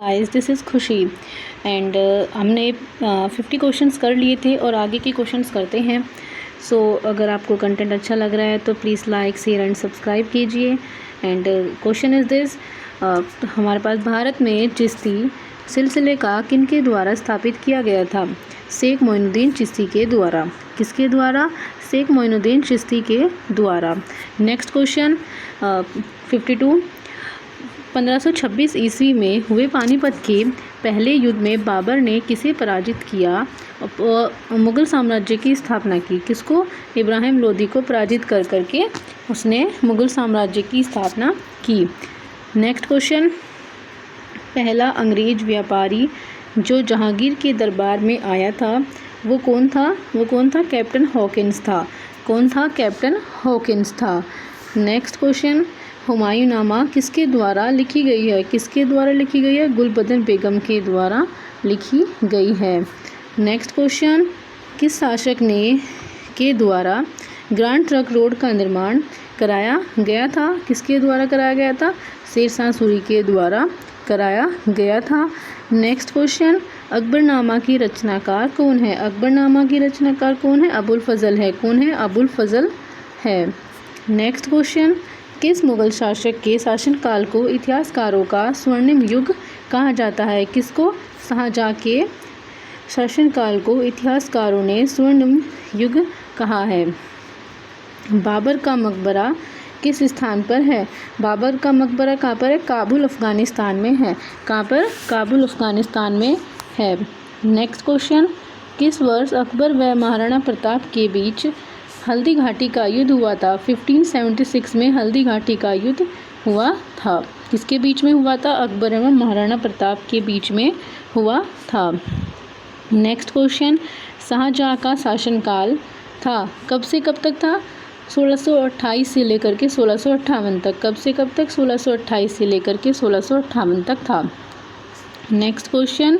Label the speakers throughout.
Speaker 1: Guys this is खुशी and हमने 50 questions कर लिए थे और आगे के क्वेश्चंस करते हैं। सो अगर आपको कंटेंट अच्छा लग रहा है तो please like share and subscribe कीजिए। एंड क्वेश्चन इज़ दिस, हमारे पास भारत में चिश्ती सिलसिले का किनके द्वारा स्थापित किया गया था? शेख मोइनुद्दीन चिश्ती के द्वारा। किसके द्वारा? शेख मोइनुद्दीन चिश्ती के द्वारा। नेक्स्ट क्वेश्चन 52, 1526 ईस्वी में हुए पानीपत के पहले युद्ध में बाबर ने किसे पराजित किया? मुग़ल साम्राज्य की स्थापना की। किसको? इब्राहिम लोदी को पराजित कर करके उसने मुग़ल साम्राज्य की स्थापना की। नेक्स्ट क्वेश्चन, पहला अंग्रेज व्यापारी जो जहांगीर के दरबार में आया था वो कौन था? वो कौन था? कैप्टन हॉकिंस था। कौन था? कैप्टन हॉकिंस था। नेक्स्ट क्वेश्चन, हुमायूंनामा किसके द्वारा लिखी गई है? किसके द्वारा लिखी गई है? गुलबदन बेगम के द्वारा लिखी गई है। नेक्स्ट क्वेश्चन, किस शासक ने के द्वारा ग्रांड ट्रंक रोड का निर्माण कराया गया था? किसके द्वारा कराया गया था? शेरशाह सूरी के द्वारा कराया गया था। नेक्स्ट क्वेश्चन, अकबरनामा की रचनाकार कौन है? अकबरनामा की रचनाकार कौन है? अबुल फजल है। कौन है? अबुल फजल है। नेक्स्ट क्वेश्चन, किस मुग़ल शासक के शासनकाल को इतिहासकारों का स्वर्णिम युग कहा जाता है? किसको? शाहजहाँ के शासनकाल को इतिहासकारों ने स्वर्णिम युग कहा है। बाबर का मकबरा किस स्थान पर है? बाबर का मकबरा कहाँ पर है? काबुल अफ़गानिस्तान में है। कहाँ पर? काबुल अफ़गानिस्तान में है। नेक्स्ट क्वेश्चन, किस वर्ष अकबर व महाराणा प्रताप के बीच हल्दी घाटी का युद्ध हुआ था? 1576 में हल्दी घाटी का युद्ध हुआ था। किसके बीच में हुआ था? अकबर एवं महाराणा प्रताप के बीच में हुआ था। नेक्स्ट क्वेश्चन, शाहजहाँ का शासनकाल था कब से कब तक था? 1628 से लेकर के 1658 तक। कब से कब तक? 1628 से लेकर के 1658 तक था। नेक्स्ट क्वेश्चन,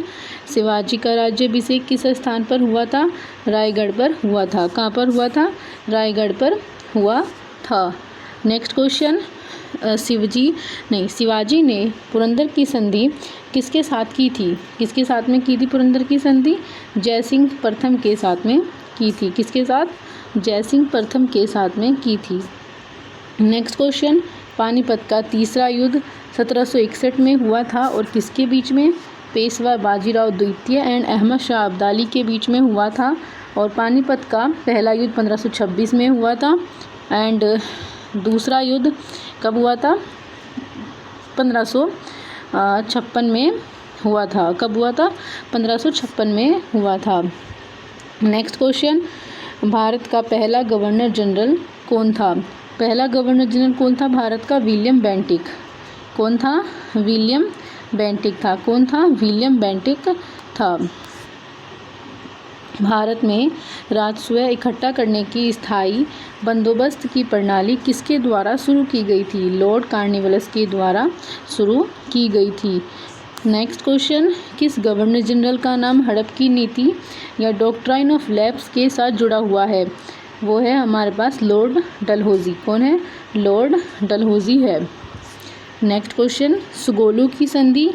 Speaker 1: शिवाजी का राज्याभिषेक किस स्थान पर हुआ था? रायगढ़ पर हुआ था। कहाँ पर हुआ था? रायगढ़ पर हुआ था। नेक्स्ट क्वेश्चन, शिवाजी ने पुरंदर की संधि किसके साथ की थी? किसके साथ में की थी पुरंदर की संधि? जयसिंह प्रथम के साथ में की थी। किसके साथ? जयसिंह प्रथम के साथ में की थी। नेक्स्ट क्वेश्चन, पानीपत का तीसरा युद्ध 1761 में हुआ था और किसके बीच में? पेशवा बाजीराव द्वितीय एंड अहमद शाह अब्दाली के बीच में हुआ था। और पानीपत का पहला युद्ध 1526 में हुआ था एंड दूसरा युद्ध कब हुआ था? 1556 में हुआ था। कब हुआ था? 1556 में हुआ था। नेक्स्ट क्वेश्चन, भारत का पहला गवर्नर जनरल कौन था? पहला गवर्नर जनरल कौन था भारत का? William Bentinck. कौन था? विलियम बेंटिक था। कौन था? विलियम बेंटिक था। भारत में राजस्व इकट्ठा करने की स्थायी बंदोबस्त की प्रणाली किसके द्वारा शुरू की गई थी? लॉर्ड कॉर्नवालिस के द्वारा शुरू की गई थी। नेक्स्ट क्वेश्चन, किस गवर्नर जनरल का नाम हड़प की नीति या डॉक्ट्राइन ऑफ लैप्स के साथ जुड़ा हुआ है? वो है हमारे पास लॉर्ड डलहौजी। कौन है? लॉर्ड डलहौजी है। नेक्स्ट क्वेश्चन, सुगोलू की संधि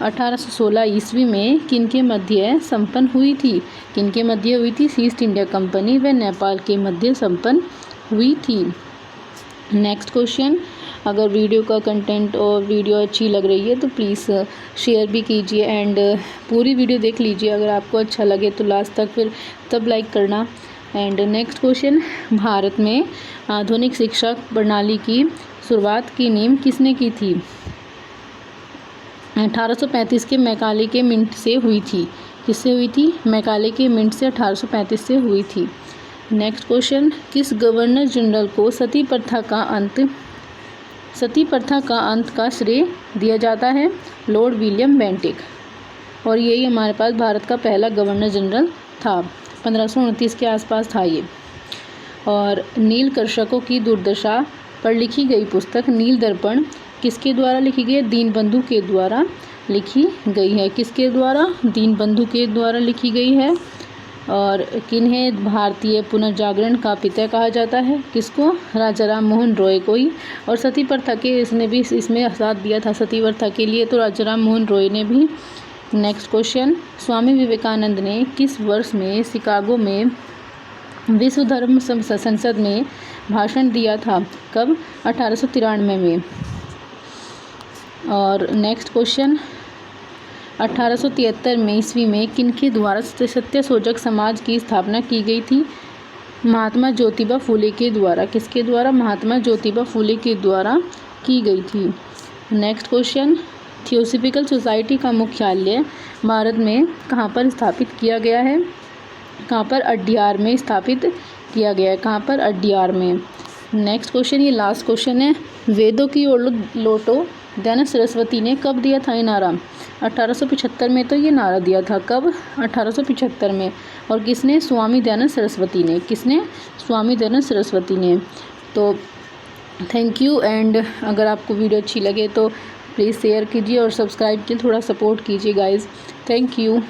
Speaker 1: 1816 ईस्वी में किनके मध्य संपन्न हुई थी? किनके मध्य हुई थी? ईस्ट इंडिया कंपनी व नेपाल के मध्य संपन्न हुई थी। नेक्स्ट क्वेश्चन, अगर वीडियो का कंटेंट और वीडियो अच्छी लग रही है तो प्लीज़ शेयर भी कीजिए एंड पूरी वीडियो देख लीजिए। अगर आपको अच्छा लगे तो लास्ट तक फिर तब लाइक करना। एंड नेक्स्ट क्वेश्चन, भारत में आधुनिक शिक्षा प्रणाली की शुरुआत की नींव किसने की थी? 1835 के मैकाले के मिंट से हुई थी। किससे हुई थी? मैकाले के मिंट से 1835 से हुई थी। नेक्स्ट क्वेश्चन, किस गवर्नर जनरल को सती प्रथा का अंत का श्रेय दिया जाता है? Lord William Bentinck. और यही हमारे पास भारत का पहला गवर्नर जनरल था। 1529 के आसपास था ये। और नील कर्षकों की दुर्दशा पर लिखी गई पुस्तक नील दर्पण किसके द्वारा लिखी गई है? दीनबंधु के द्वारा लिखी गई है। किसके द्वारा? दीनबंधु के द्वारा लिखी गई है। और किन्हें भारतीय पुनर्जागरण का पिता कहा जाता है? किसको? राजा राम मोहन रॉय को ही। और सती प्रथा के इसने भी इसमें साथ दिया था सती प्रथा के लिए, तो राजा राम मोहन रॉय ने भी। नेक्स्ट क्वेश्चन, स्वामी विवेकानंद ने किस वर्ष में शिकागो में विश्व धर्म संसद में भाषण दिया था? कब? 1893 में। और नेक्स्ट क्वेश्चन, 1873 में ईस्वी में किनके द्वारा सत्यशोधक समाज की स्थापना की गई थी? महात्मा ज्योतिबा फूले के द्वारा। किसके द्वारा? महात्मा ज्योतिबा फूले के द्वारा की गई थी। नेक्स्ट क्वेश्चन, थियोसॉफिकल सोसाइटी का मुख्यालय भारत में कहाँ पर स्थापित किया गया है? कहाँ पर? अड्यार में स्थापित किया गया है। कहाँ पर? अड्यार में। नेक्स्ट क्वेश्चन, ये लास्ट क्वेश्चन है, वेदों की ओर लौटो दयानंद सरस्वती ने कब दिया था ये नारा? 1875 में तो ये नारा दिया था। कब? 1875 में। और किसने? स्वामी दयानंद सरस्वती ने। किसने? स्वामी दयानंद सरस्वती ने। तो थैंक यू। एंड अगर आपको वीडियो अच्छी लगे तो प्लीज़ शेयर कीजिए और सब्सक्राइब कीजिए, थोड़ा सपोर्ट कीजिए गाइज़। Thank you.